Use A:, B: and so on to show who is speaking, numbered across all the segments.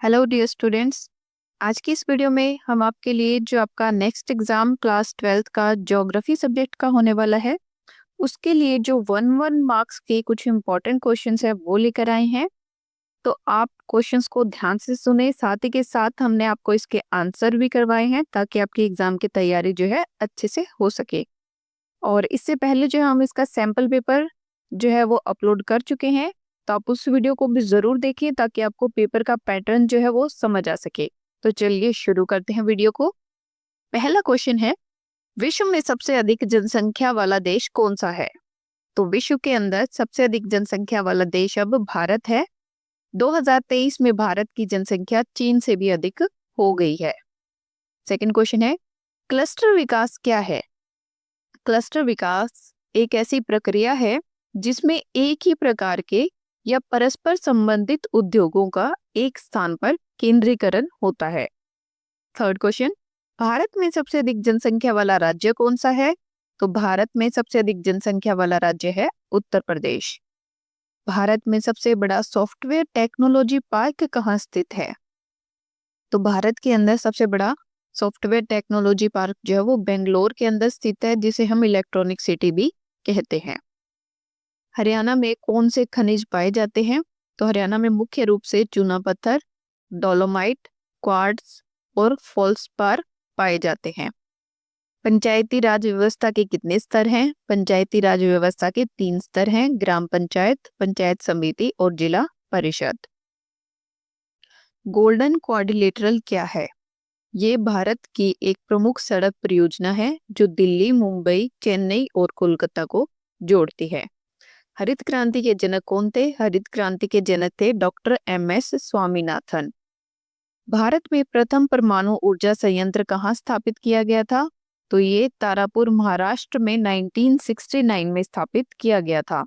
A: Hello dear students. आज की इस वीडियो में हम आपके लिए जो आपका नेक्स्ट एग्जाम क्लास 12th का ज्योग्राफी सब्जेक्ट का होने वाला है उसके लिए जो वन मार्क्स के कुछ इंपॉर्टेंट क्वेश्चंस है वो लेकर आए हैं। तो आप क्वेश्चंस को ध्यान से सुने, साथ ही के साथ हमने आपको इसके आंसर भी करवाए हैं ताकि आपकी एग्जाम की तैयारी जो है अच्छे से हो सके। और इससे पहले जो है हम इसका सैंपल पेपर जो है वो अपलोड कर चुके हैं, तो आप उस वीडियो को भी जरूर देखिए ताकि आपको पेपर का पैटर्न जो है वो समझ आ सके। तो चलिए शुरू करते हैं वीडियो को। पहला क्वेश्चन है, विश्व में सबसे अधिक जनसंख्या वाला देश कौन सा है? तो विश्व के अंदर सबसे अधिक जनसंख्या वाला देश अब भारत है। 2023 में भारत की जनसंख्या चीन से भी अधिक हो गई है। सेकंड क्वेश्चन है, क्लस्टर विकास क्या है? क्लस्टर विकास एक ऐसी प्रक्रिया है जिसमें एक ही प्रकार के या परस्पर संबंधित उद्योगों का एक स्थान पर केंद्रीकरण होता है। थर्ड क्वेश्चन, भारत में सबसे अधिक जनसंख्या वाला राज्य कौन सा है? तो भारत में सबसे अधिक जनसंख्या वाला राज्य है उत्तर प्रदेश। भारत में सबसे बड़ा सॉफ्टवेयर टेक्नोलॉजी पार्क कहाँ स्थित है? तो भारत के अंदर सबसे बड़ा सॉफ्टवेयर टेक्नोलॉजी पार्क जो है वो बेंगलोर के अंदर स्थित है, जिसे हम इलेक्ट्रॉनिक सिटी भी कहते हैं। हरियाणा में कौन से खनिज पाए जाते हैं? तो हरियाणा में मुख्य रूप से चूना पत्थर, डोलोमाइट, क्वार्ट्ज और फेल्डस्पार पाए जाते हैं। पंचायती राज व्यवस्था के कितने स्तर हैं? पंचायती राज व्यवस्था के 3 स्तर हैं, ग्राम पंचायत, पंचायत समिति और जिला परिषद। गोल्डन क्वाड्रिलेटरल क्या है? ये भारत की एक प्रमुख सड़क परियोजना है जो दिल्ली, मुंबई, चेन्नई और कोलकाता को जोड़ती है। हरित क्रांति के जनक कौन थे? हरित क्रांति के जनक थे डॉक्टर एम.एस. स्वामीनाथन। भारत में प्रथम परमाणु ऊर्जा संयंत्र कहाँ स्थापित किया गया था? तो ये तारापुर, महाराष्ट्र में 1969 में स्थापित किया गया था।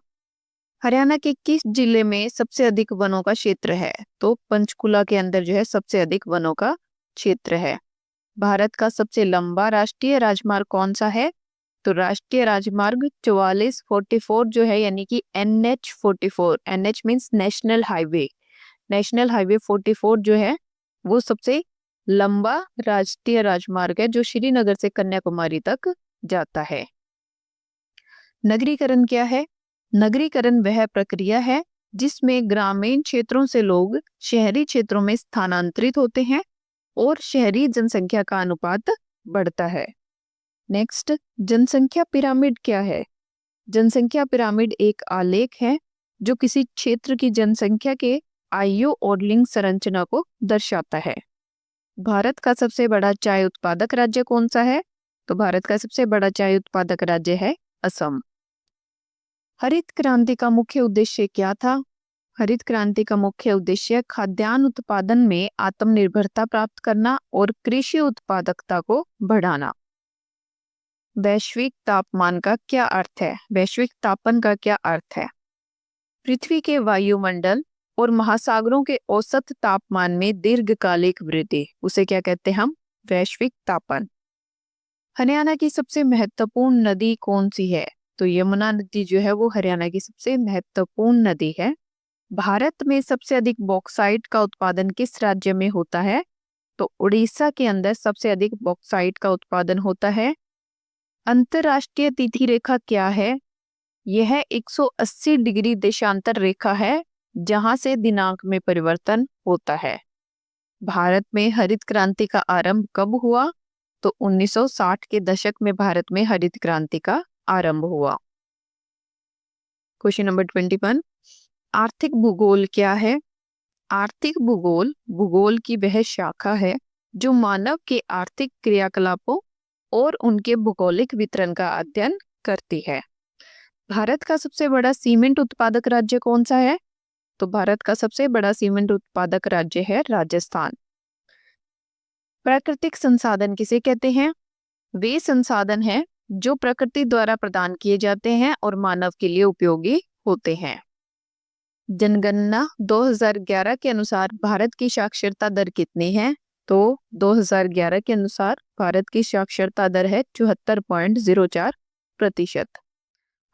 A: हरियाणा के किस जिले में सबसे अधिक वनों का क्षेत्र है? तो पंचकुला के अंदर जो है सबसे अधिक वनों का क्षेत्र है। भारत का सबसे लंबा राष्ट्रीय राजमार्ग कौन सा है? तो राष्ट्रीय राजमार्ग 4444 जो है, यानी कि NH44, NH means national highway 44 जो है वो सबसे लंबा राष्ट्रीय राजमार्ग है जो श्रीनगर से कन्याकुमारी तक जाता है। नगरीकरण क्या है? नगरीकरण वह प्रक्रिया है जिसमें ग्रामीण क्षेत्रों से लोग शहरी क्षेत्रों में स्थानांतरित होते हैं और शहरी जनसंख्या का अनुपात बढ़ता है। नेक्स्ट, जनसंख्या पिरामिड क्या है? जनसंख्या पिरामिड एक आलेख है जो किसी क्षेत्र की जनसंख्या के आयु और लिंग संरचना को दर्शाता है। भारत का सबसे बड़ा चाय उत्पादक राज्य कौन सा है? तो भारत का सबसे बड़ा चाय उत्पादक राज्य है असम। हरित क्रांति का मुख्य उद्देश्य क्या था? हरित क्रांति का मुख्य उद्देश्य खाद्यान्न उत्पादन में आत्मनिर्भरता प्राप्त करना और कृषि उत्पादकता को बढ़ाना। वैश्विक तापमान का क्या अर्थ है? वैश्विक तापन का क्या अर्थ है? पृथ्वी के वायुमंडल और महासागरों के औसत तापमान में दीर्घकालिक वृद्धि, उसे क्या कहते हैं हम? वैश्विक तापन। हरियाणा की सबसे महत्वपूर्ण नदी कौन सी है? तो यमुना नदी जो है वो हरियाणा की सबसे महत्वपूर्ण नदी है। भारत में सबसे अधिक बॉक्साइट का उत्पादन किस राज्य में होता है? तो उड़ीसा के अंदर सबसे अधिक बॉक्साइट का उत्पादन होता है। अंतरराष्ट्रीय तिथि रेखा क्या है? यह 180 डिग्री देशांतर रेखा है जहां से दिनांक में परिवर्तन होता है। भारत में हरित क्रांति का आरंभ कब हुआ? तो 1960 के दशक में भारत में हरित क्रांति का आरंभ हुआ। क्वेश्चन नंबर 21, आर्थिक भूगोल क्या है? आर्थिक भूगोल भूगोल की वह शाखा है जो मानव के आर्थिक क्रियाकलापों और उनके भौगोलिक वितरण का अध्ययन करती है। भारत का सबसे बड़ा सीमेंट उत्पादक राज्य कौन सा है? तो भारत का सबसे बड़ा सीमेंट उत्पादक राज्य है राजस्थान। प्राकृतिक संसाधन किसे कहते हैं? वे संसाधन हैं जो प्रकृति द्वारा प्रदान किए जाते हैं और मानव के लिए उपयोगी होते हैं। जनगणना 2011 के अनुसार भारत की साक्षरता दर कितनी है? तो 2011 के अनुसार भारत की साक्षरता दर है 74.04%।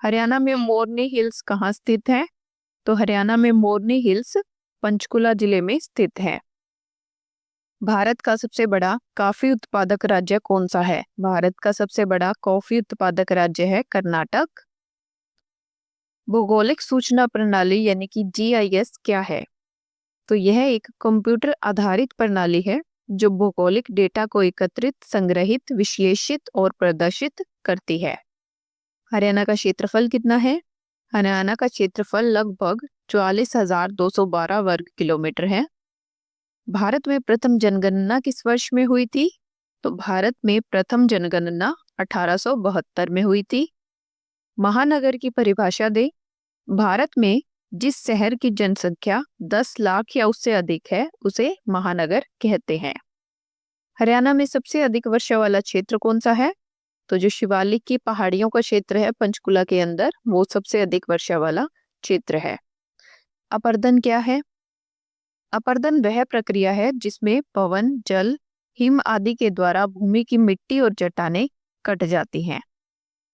A: हरियाणा में मोरनी हिल्स कहाँ स्थित है? तो हरियाणा में मोरनी हिल्स पंचकुला जिले में स्थित है। भारत का सबसे बड़ा कॉफी उत्पादक राज्य कौन सा है? भारत का सबसे बड़ा कॉफी उत्पादक राज्य है कर्नाटक। भौगोलिक सूचना प्रणाली यानी कि जीआईएस क्या है? तो यह एक कंप्यूटर आधारित प्रणाली है जो भौगोलिक डेटा को एकत्रित, संग्रहित, विश्लेषित और प्रदर्शित करती है। हरियाणा का क्षेत्रफल कितना है? हरियाणा का क्षेत्रफल लगभग 44,212 वर्ग किलोमीटर है। भारत में प्रथम जनगणना किस वर्ष में हुई थी? तो भारत में प्रथम जनगणना 1872 में हुई थी। महानगर की परिभाषा दे। भारत में जिस शहर की जनसंख्या 10 लाख या उससे अधिक है उसे महानगर कहते हैं। हरियाणा में सबसे अधिक वर्षा वाला क्षेत्र कौन सा है? तो जो शिवालिक की पहाड़ियों का क्षेत्र है पंचकुला के अंदर, वो सबसे अधिक वर्षा वाला क्षेत्र है। अपर्दन क्या है? अपर्दन वह प्रक्रिया है जिसमें पवन, जल, हिम आदि के द्वारा भूमि की मिट्टी और चट्टानें कट जाती हैं।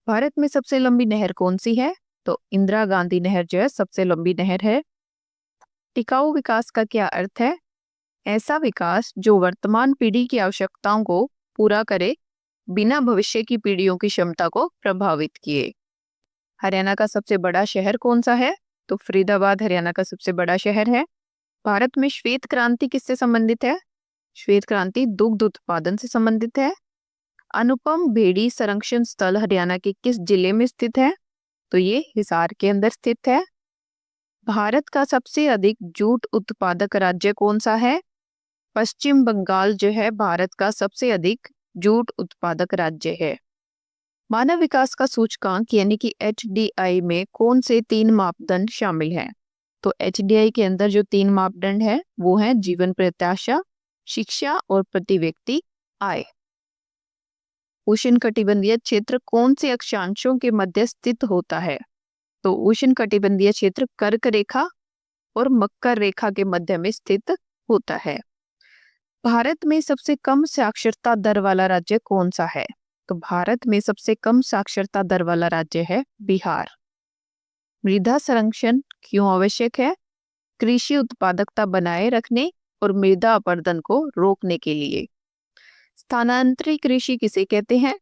A: भारत में सबसे लंबी नहर कौन सी है? तो इंदिरा गांधी नहर जो है सबसे लंबी नहर है। टिकाऊ विकास का क्या अर्थ है? ऐसा विकास जो वर्तमान पीढ़ी की आवश्यकताओं को पूरा करे बिना भविष्य की पीढ़ियों की क्षमता को प्रभावित किए। हरियाणा का सबसे बड़ा शहर कौन सा है? तो फरीदाबाद हरियाणा का सबसे बड़ा शहर है। भारत में श्वेत क्रांति किससे संबंधित है? श्वेत क्रांति दुग्ध उत्पादन से संबंधित है। अनुपम भेड़ी संरक्षण स्थल हरियाणा के किस जिले में स्थित है? तो ये हिसार के अंदर स्थित है। भारत का सबसे अधिक जूट उत्पादक राज्य कौन सा है? पश्चिम बंगाल जो है भारत का सबसे अधिक जूट उत्पादक राज्य है। मानव विकास का सूचकांक यानी कि एचडीआई में कौन से 3 मापदंड शामिल हैं? तो एचडीआई के अंदर जो 3 मापदंड है वो है जीवन प्रत्याशा, शिक्षा और प्रति व्यक्ति आय। उष्णकटिबंधीय क्षेत्र कौन से अक्षांशों के मध्य स्थित होता है? तो उष्णकटिबंधीय क्षेत्र कर्क रेखा और मकर रेखा के मध्य में स्थित होता है। भारत में सबसे कम साक्षरता दर वाला राज्य कौन सा है? तो भारत में सबसे कम साक्षरता दर वाला राज्य है बिहार। मृदा संरक्षण क्यों आवश्यक है? कृषि उत्पादकता बनाए रखने और मृदा अपरदन को रोकने के लिए। स्थानांतरित कृषि किसे कहते हैं?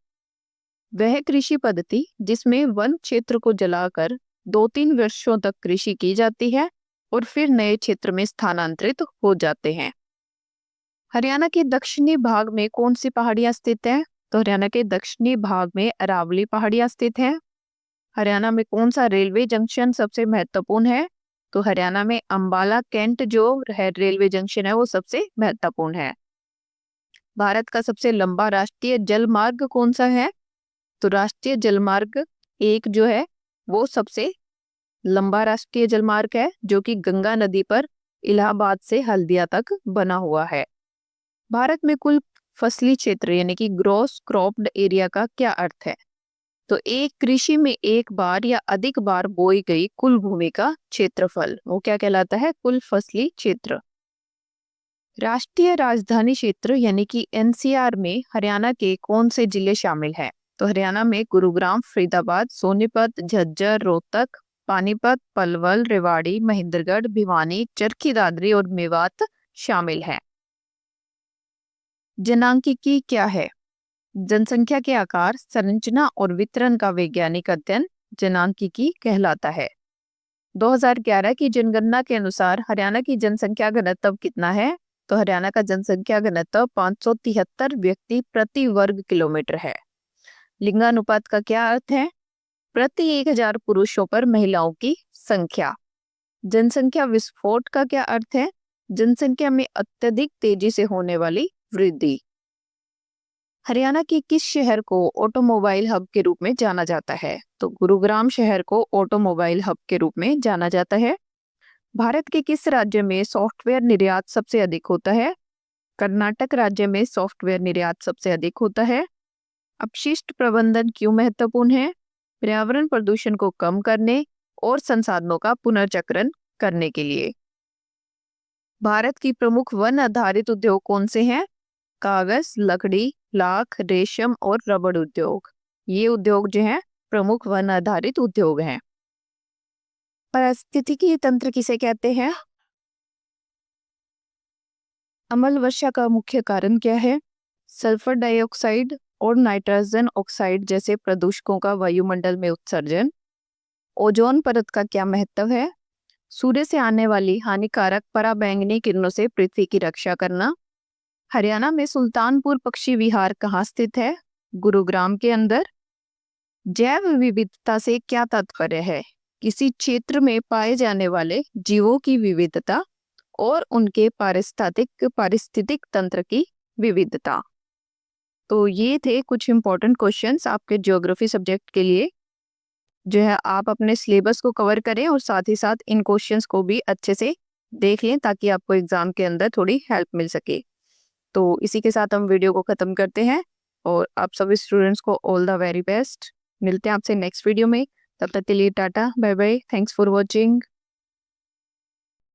A: वह कृषि पद्धति जिसमें वन क्षेत्र को जलाकर 2-3 वर्षों तक कृषि की जाती है और फिर नए क्षेत्र में स्थानांतरित हो जाते हैं। हरियाणा के दक्षिणी भाग में कौन सी पहाड़ियां स्थित हैं? तो हरियाणा के दक्षिणी भाग में अरावली पहाड़ियां स्थित हैं। हरियाणा में कौन सा रेलवे जंक्शन सबसे महत्वपूर्ण है? तो हरियाणा में अंबाला कैंट जो रेलवे जंक्शन है वो सबसे महत्वपूर्ण है। भारत का सबसे लंबा राष्ट्रीय जल मार्ग कौन सा है? तो राष्ट्रीय जलमार्ग 1 जो है वो सबसे लंबा राष्ट्रीय जलमार्ग है जो कि गंगा नदी पर इलाहाबाद से हल्दिया तक बना हुआ है। भारत में कुल फसली क्षेत्र यानी कि ग्रॉस क्रॉप्ड एरिया का क्या अर्थ है? तो एक कृषि में एक बार या अधिक बार बोई गई कुल भूमि का क्षेत्रफल, वो क्या कहलाता है? कुल फसली क्षेत्र। राष्ट्रीय राजधानी क्षेत्र यानी कि एनसीआर में हरियाणा के कौन से जिले शामिल हैं? तो हरियाणा में गुरुग्राम, फरीदाबाद, सोनीपत, झज्जर, रोहतक, पानीपत, पलवल, रेवाड़ी, महेंद्रगढ़, भिवानी, चरखी दादरी और मेवात शामिल हैं। जनांकिकी क्या है? जनसंख्या के आकार, संरचना और वितरण का वैज्ञानिक अध्ययन जनांकिकी कहलाता है। 2011 की जनगणना के अनुसार हरियाणा की जनसंख्या घनत्व कितना है? तो हरियाणा का जनसंख्या घनत्व 573 व्यक्ति प्रति वर्ग किलोमीटर है। लिंगानुपात का क्या अर्थ है? प्रति 1000 पुरुषों पर महिलाओं की संख्या। जनसंख्या विस्फोट का क्या अर्थ है? जनसंख्या में अत्यधिक तेजी से होने वाली वृद्धि। हरियाणा के किस शहर को ऑटोमोबाइल हब के रूप में जाना जाता है? तो गुरुग्राम शहर को ऑटोमोबाइल हब के रूप में जाना जाता है। भारत के किस राज्य में सॉफ्टवेयर निर्यात सबसे अधिक होता है? कर्नाटक राज्य में सॉफ्टवेयर निर्यात सबसे अधिक होता है। अपशिष्ट प्रबंधन क्यों महत्वपूर्ण है? पर्यावरण प्रदूषण को कम करने और संसाधनों का पुनर्चक्रण करने के लिए। भारत की प्रमुख वन आधारित उद्योग कौन से हैं? कागज, लकड़ी, लाख, रेशम और रबड़ उद्योग। ये उद्योग जो हैं प्रमुख वन आधारित उद्योग हैं। पारिस्थितिकी तंत्र किसे कहते हैं? अम्ल वर्षा का मुख्य कारण क्या है? सल्फर डाइऑक्साइड और नाइट्रोजन ऑक्साइड जैसे प्रदूषकों का वायुमंडल में उत्सर्जन। ओजोन परत का क्या महत्व है? सूर्य से आने वाली हानिकारक पराबैंगनी किरणों से पृथ्वी की रक्षा करना। हरियाणा में सुल्तानपुर पक्षी विहार कहाँ स्थित है? गुरुग्राम के अंदर। जैव विविधता से क्या तात्पर्य है? किसी क्षेत्र में पाए जाने वाले जीवों की विविधता और उनके पारिस्थितिक तंत्र की विविधता। तो ये थे कुछ इंपॉर्टेंट क्वेश्चंस आपके ज्योग्राफी सब्जेक्ट के लिए। जो है आप अपने सिलेबस को कवर करें और साथ ही साथ इन क्वेश्चंस को भी अच्छे से देख लें ताकि आपको एग्जाम के अंदर थोड़ी हेल्प मिल सके। तो इसी के साथ हम वीडियो को ख़त्म करते हैं और आप सभी स्टूडेंट्स को ऑल द वेरी बेस्ट। मिलते हैं आपसे नेक्स्ट वीडियो में। तब तक के लिए tata bye bye, thanks for watching.